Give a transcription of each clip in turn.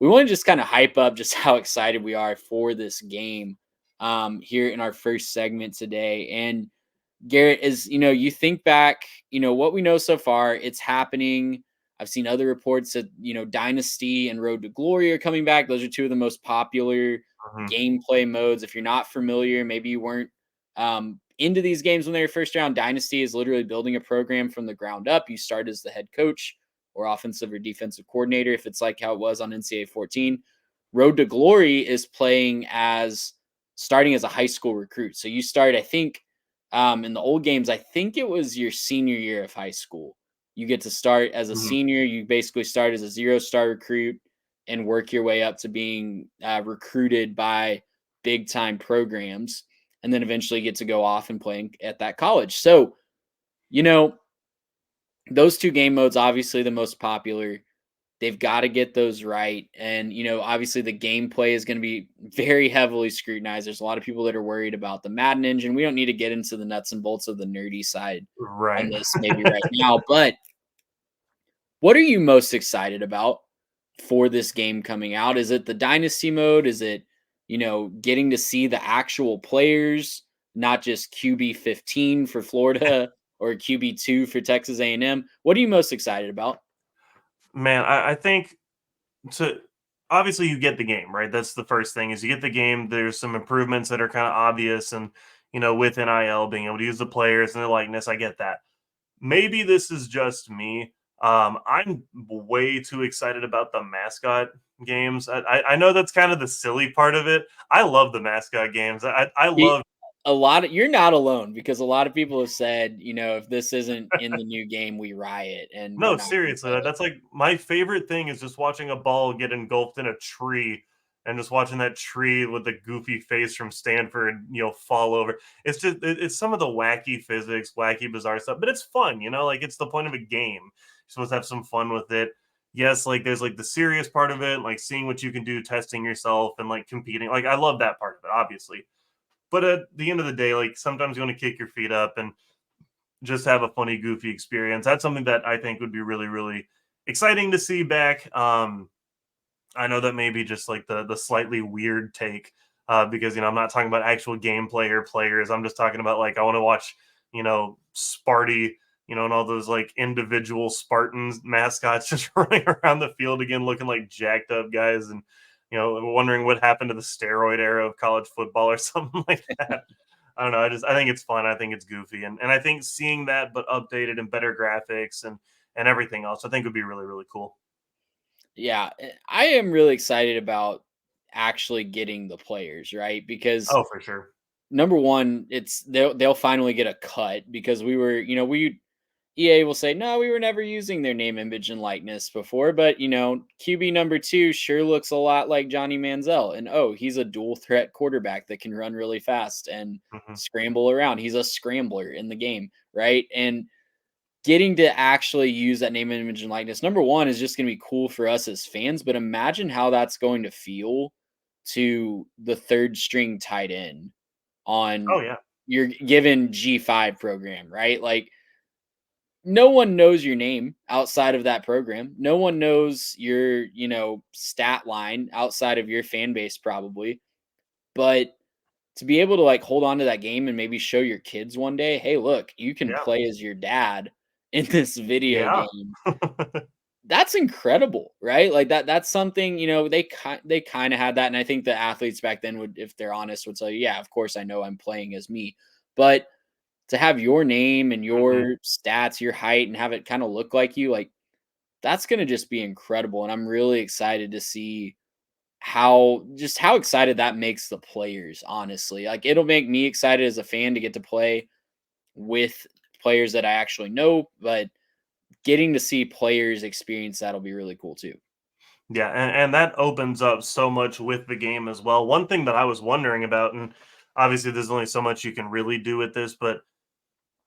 we want to just kind of hype up just how excited we are for this game here in our first segment today. And Garrett, is you think back, what we know so far, it's happening. I've seen other reports that Dynasty and Road to Glory are coming back. Those are two of the most popular Mhm. gameplay modes. If you're not familiar, maybe you weren't into these games when they were first around. Dynasty is literally building a program from the ground up. You start as the head coach or offensive or defensive coordinator, if it's like how it was on NCAA 14. Road to Glory is playing as starting as a high school recruit. So you start, I think, in the old games, I think it was your senior year of high school. You get to start as a Mhm. senior. You basically start as a zero-star recruit and work your way up to being recruited by big time programs, and then eventually get to go off and play at that college. So, you know, those two game modes, obviously the most popular. They've got to get those right. And, obviously the gameplay is going to be very heavily scrutinized. There's a lot of people that are worried about the Madden engine. We don't need to get into the nuts and bolts of the nerdy side on Right. this maybe right now, but what are you most excited about for this game coming out? Is it the dynasty mode? Is it, getting to see the actual players, not just QB 15 for Florida or QB 2 for Texas A&M? What are you most excited about? Man, I think to obviously you get the game, right? That's the first thing is you get the game. There's some improvements that are kind of obvious and with NIL being able to use the players and their likeness, I get that. Maybe this is just me. I'm way too excited about the mascot games. I know that's kind of the silly part of it. I love the mascot games. I Y love A lot of you're not alone because a lot of people have said, if this isn't in the new game, we riot and we're no, not gonna seriously, play it. that's like my favorite thing is just watching a ball get engulfed in a tree and just watching that tree with the goofy face from Stanford, fall over. It's just it's some of the wacky physics, wacky bizarre stuff, but it's fun, like it's the point of a game. You're supposed to have some fun with it. Yes, like there's like the serious part of it, like seeing what you can do, testing yourself and like competing. Like I love that part of it, obviously. But at the end of the day, like sometimes you want to kick your feet up and just have a funny, goofy experience. That's something that I think would be really, really exciting to see back. I know that may be just like the slightly weird take because I'm not talking about actual gameplay or players. I'm just talking about like I want to watch Sparty, and all those like individual Spartans mascots just running around the field again, looking like jacked up guys, and wondering what happened to the steroid era of college football or something like that. I don't know. I think it's fun. I think it's goofy, and I think seeing that but updated and better graphics and everything else, I think would be really really cool. Yeah, I am really excited about actually getting the players, right? Because Oh, for sure. number one, it's they'll finally get a cut because we were, we EA will say, no, we were never using their name, image, and likeness before, but QB number two sure looks a lot like Johnny Manziel. And oh, he's a dual threat quarterback that can run really fast and Hmm. scramble around. He's a scrambler in the game, right? And getting to actually use that name, image, and likeness, number one, is just going to be cool for us as fans. But imagine how that's going to feel to the third string tight end on Oh yeah, your given G5 program, right? Like, no one knows your name outside of that program. No one knows your, stat line outside of your fan base, probably. But to be able to like hold on to that game and maybe show your kids one day, hey, look, you can yeah, play as your dad in this video yeah. game. That's incredible, right? Like that's something, they kind of had that. And I think the athletes back then would, if they're honest, would tell you, yeah, of course I know I'm playing as me. But to have your name and Hmm. your stats, your height, and have it kind of look like you, like that's gonna just be incredible. And I'm really excited to see how excited that makes the players, honestly. Like it'll make me excited as a fan to get to play with players that I actually know, but getting to see players experience that'll be really cool too. Yeah, and that opens up so much with the game as well. One thing that I was wondering about, and obviously there's only so much you can really do with this, but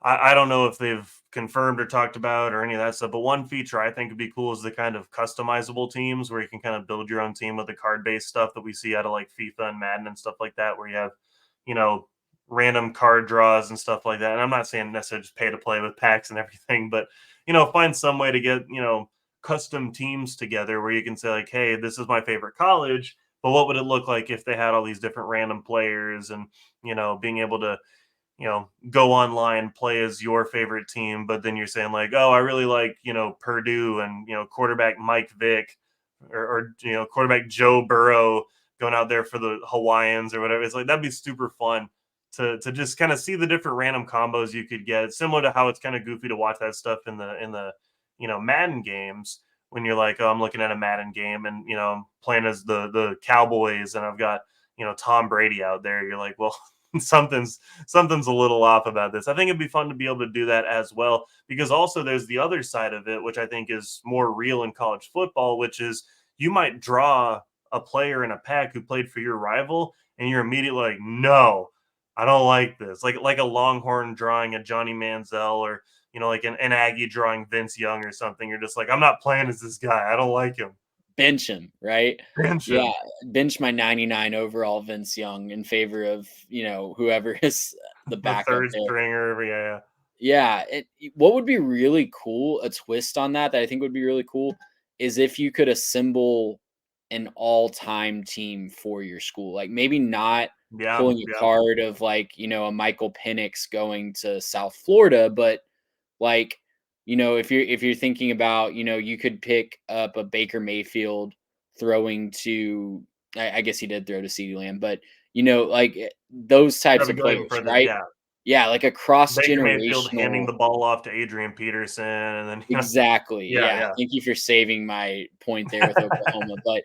I don't know if they've confirmed or talked about or any of that stuff. But one feature I think would be cool is the kind of customizable teams where you can kind of build your own team with the card based stuff that we see out of like FIFA and Madden and stuff like that, where you have, you know, random card draws and stuff like that. And I'm not saying necessarily just pay to play with packs and everything, but find some way to get, custom teams together where you can say like, hey, this is my favorite college, but what would it look like if they had all these different random players, and being able to go online, play as your favorite team, but then you're saying like, oh, I really like, Purdue and, quarterback Mike Vick, or quarterback Joe Burrow going out there for the Hawaiians or whatever. It's like, that'd be super fun to just kind of see the different random combos you could get. It's similar to how it's kind of goofy to watch that stuff in the Madden games, when you're like, oh, I'm looking at a Madden game and, I'm playing as the Cowboys and I've got, Tom Brady out there. You're like, well, something's a little off about this. I think it'd be fun to be able to do that as well, because also there's the other side of it, which I think is more real in college football, which is you might draw a player in a pack who played for your rival, and you're immediately like, no, I don't like this. Like a Longhorn drawing a Johnny Manziel, or like an Aggie drawing Vince Young or something. You're just like, I'm not playing as this guy. I don't like him. Bench him, right? Bench Yeah, him. bench my 99 overall Vince Young in favor of, whoever is the The backup third there. stringer. Yeah. Yeah, what would be really cool, a twist on that I think would be really cool, is if you could assemble an all-time team for your school. Like, maybe not Yeah. pulling a Yeah. card of, like, a Michael Penix going to South Florida, but, like, if you're thinking about, you could pick up a Baker Mayfield throwing to, I guess he did throw to CeeDee Lamb, but, like, those types Gotta of go even players, further. right? Yeah. Yeah, like a Baker Mayfield handing cross-generational. the ball off to Adrian Peterson, and then Exactly, yeah, yeah, yeah. thank you for saving my point there with Oklahoma, but,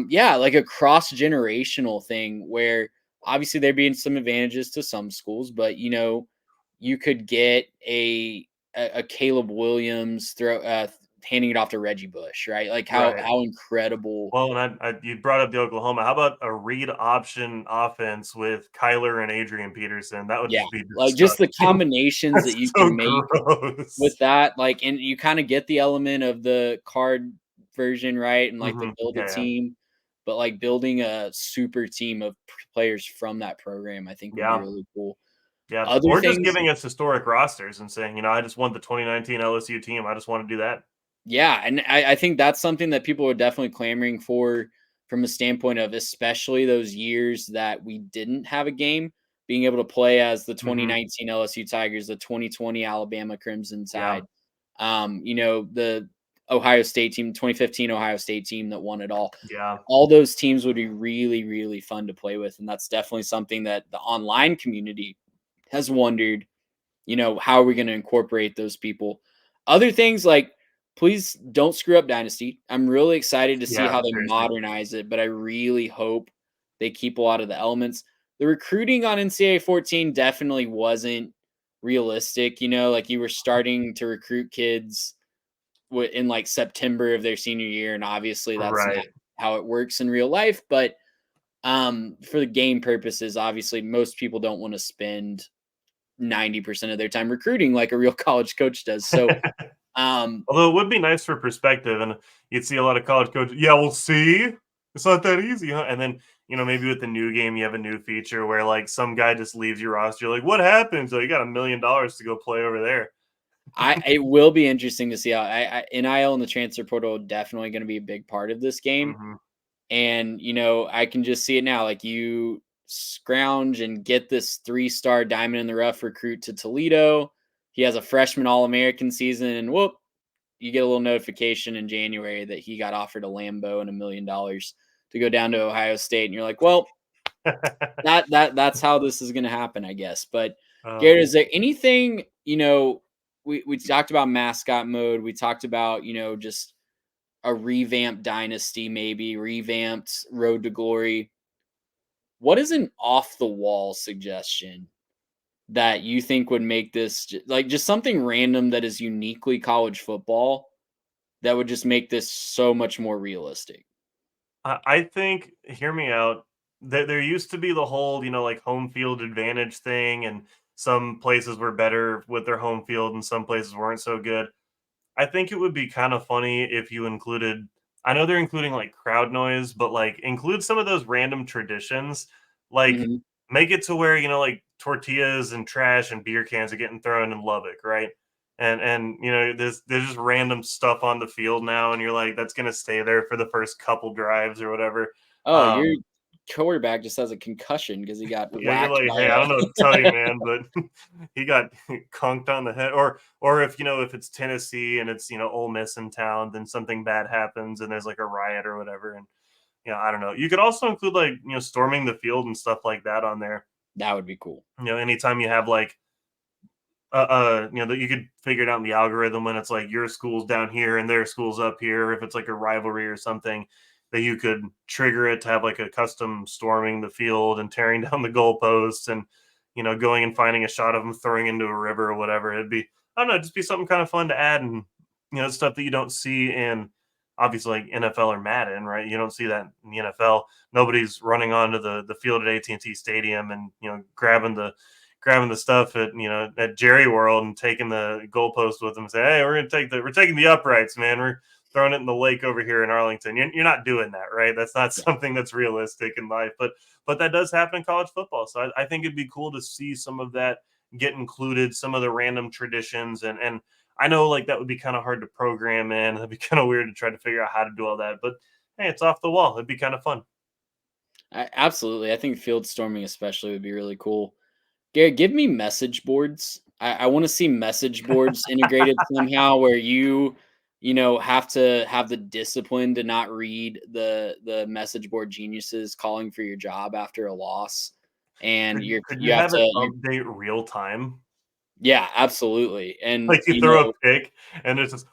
yeah, like a cross-generational thing where obviously there being some advantages to some schools, but, you could get a Caleb Williams handing it off to Reggie Bush, right? Like, how Right. how incredible. Well, and you brought up the Oklahoma. How about a read option offense with Kyler and Adrian Peterson? That would Yeah, just be like, just the disgusting. combinations That's that you so can make with gross. that, like, and you kinda get the element of the card version, right? And, like, the build a Yeah, yeah. team, but, like, building a super team of players from that program, I think would be Yeah. really cool. Yeah. Other Or just things. giving us historic rosters and saying, I just want the 2019 LSU team. I just want to do that. Yeah, and I think that's something that people are definitely clamoring for from a standpoint of, especially those years that we didn't have a game, being able to play as the Hmm. 2019 LSU Tigers, the 2020 Alabama Crimson Yeah. Tide, the Ohio State team, 2015 Ohio State team that won it all. Yeah. All those teams would be really, really fun to play with, and that's definitely something that the online community has wondered, how are we going to incorporate those people? Other things like, please don't screw up Dynasty. I'm really excited to see Yeah. how they Seriously. modernize it, but I really hope they keep a lot of the elements. The recruiting on NCAA 14 definitely wasn't realistic. Like, you were starting to recruit kids in like September of their senior year, and obviously that's not Right. how it works in real life. But for the game purposes, obviously most people don't want to spend 90% of their time recruiting like a real college coach does. So, um, Although it would be nice for perspective, and you'd see a lot of college coaches. Yeah, we'll see. It's not that easy, huh? And then maybe with the new game, you have a new feature where like some guy just leaves your roster. You're like, what happens? So you got $1 million to go play over there. it will be interesting to see how NIL and the transfer portal are definitely going to be a big part of this game. Hmm. And, I can just see it now. Like, you scrounge and get this 3-star diamond in the rough recruit to Toledo. He has a freshman All American season, and whoop, you get a little notification in January that he got offered a Lambo and $1 million to go down to Ohio State. And you're like, well, that's how this is going to happen, I guess. But Garrett, is there anything, we talked about mascot mode. We talked about, just a revamped dynasty, maybe revamped Road to Glory. What is an off the wall suggestion that you think would make this like just something random that is uniquely college football that would just make this so much more realistic? I think, hear me out. There used to be the whole, like home field advantage thing, and some places were better with their home field, and some places weren't so good. I think it would be kind of funny if you included. I know they're including like crowd noise, but like include some of those random traditions. Like Mhm. make it to where like tortillas and trash and beer cans are getting thrown in Lubbock, right? and there's just random stuff on the field now, and you're like, that's gonna stay there for the first couple drives or whatever. Oh, your Um, quarterback just has a concussion because he got yeah, you're whacked like, by hey, I don't know what to tell you, a man, but he got conked on the head. Or if it's Tennessee and it's Ole Miss in town, then something bad happens and there's like a riot or whatever, and I don't know. You could also include like storming the field and stuff like that on there. That would be cool. Anytime you have like that you could figure it out in the algorithm when it's like your school's down here and their school's up here. If it's like a rivalry or something, that you could trigger it to have like a custom storming the field and tearing down the goalposts and going and finding a shot of them throwing into a river or whatever. It'd be, I don't know, just be something kind of fun to add, and stuff that you don't see in obviously like NFL or Madden, right? You don't see that in the NFL. Nobody's running onto the field at AT&T Stadium and grabbing the stuff at Jerry World and taking the goalpost with them and say, hey, we're taking the uprights, man. We're throwing it in the lake over here in Arlington. You're not doing that, right? That's not Yeah. something that's realistic in life, but that does happen in college football. So I think it'd be cool to see some of that get included, some of the random traditions, and I know like that would be kind of hard to program in. It'd be kind of weird to try to figure out how to do all that, but hey, it's off the wall. It'd be kind of fun. Absolutely. I think field storming especially would be really cool. Garrett, give me message boards. I want to see message boards integrated somehow where have to have the discipline to not read the message board geniuses calling for your job after a loss. And Could you you have have it to update real time? yeah, absolutely. And Like you throw a pick and it's just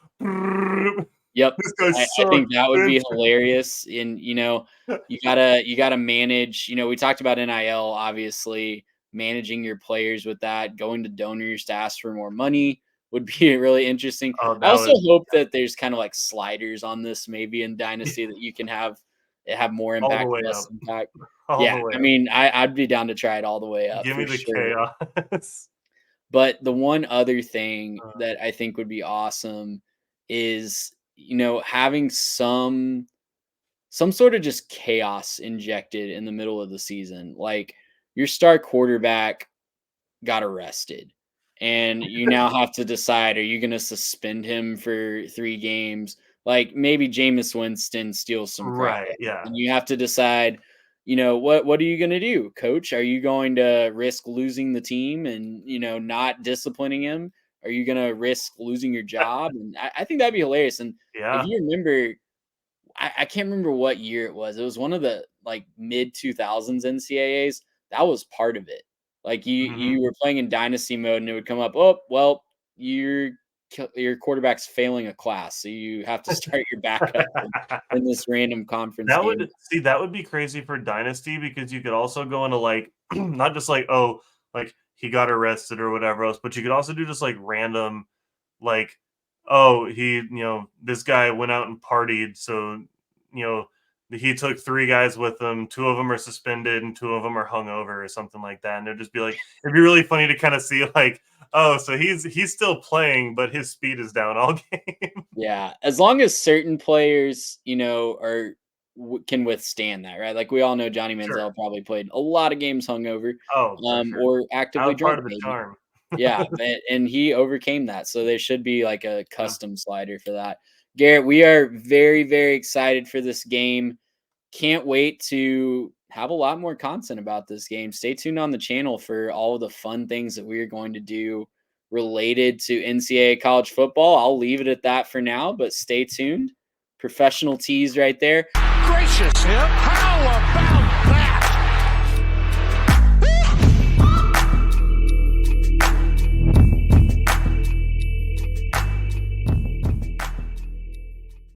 yep. this guy I sucks. think that would be hilarious. And you gotta manage, we talked about NIL, obviously, managing your players with that, going to donors to ask for more money would be really interesting. Oh, I that also would hope that there's kind of like sliders on this maybe in Dynasty that you can have more all the impact, way less up. impact. All Yeah, the way I up. mean, I'd be down to try it all the way up Give me for the sure. chaos. But the one other thing Uh, that I think would be awesome is, having some sort of just chaos injected in the middle of the season. Like your star quarterback got arrested and you now have to decide, are you going to suspend him for 3 games? Like maybe Jameis Winston steals some crap right, yeah. and you have to decide, what are you going to do, coach? Are you going to risk losing the team and, not disciplining him? Are you going to risk losing your job? And I think that'd be hilarious. And if Yeah. you remember, I can't remember what year it was. It was one of the like mid 2000s NCAAs. That was part of it. Like Mhm. you were playing in dynasty mode, and it would come up. Oh well, your quarterback's failing a class, so you have to start your backup in this random conference game. That would be crazy for Dynasty because you could also go into like not just like, oh, like he got arrested or whatever else, but you could also do just like random like, oh, this guy went out and partied, so you know he took 3 guys with him. 2 of them are suspended and 2 of them are hungover or something like that. And it'd just be like, it'd be really funny to kind of see like, oh, so he's still playing, but his speed is down all game. Yeah, as long as certain players, can withstand that, right? Like we all know, Johnny Sure. Manziel probably played a lot of games hungover, Oh, for sure. or That actively was part drunk, of the maybe. charm. Yeah, and he overcame that, so there should be like a custom slider for that. Garrett, we are very, very excited for this game. Can't wait to have a lot more content about this game. Stay tuned on the channel for all of the fun things that we are going to do related to NCAA college football. I'll leave it at that for now, but stay tuned. Professional tease right there. Gracious, yep. How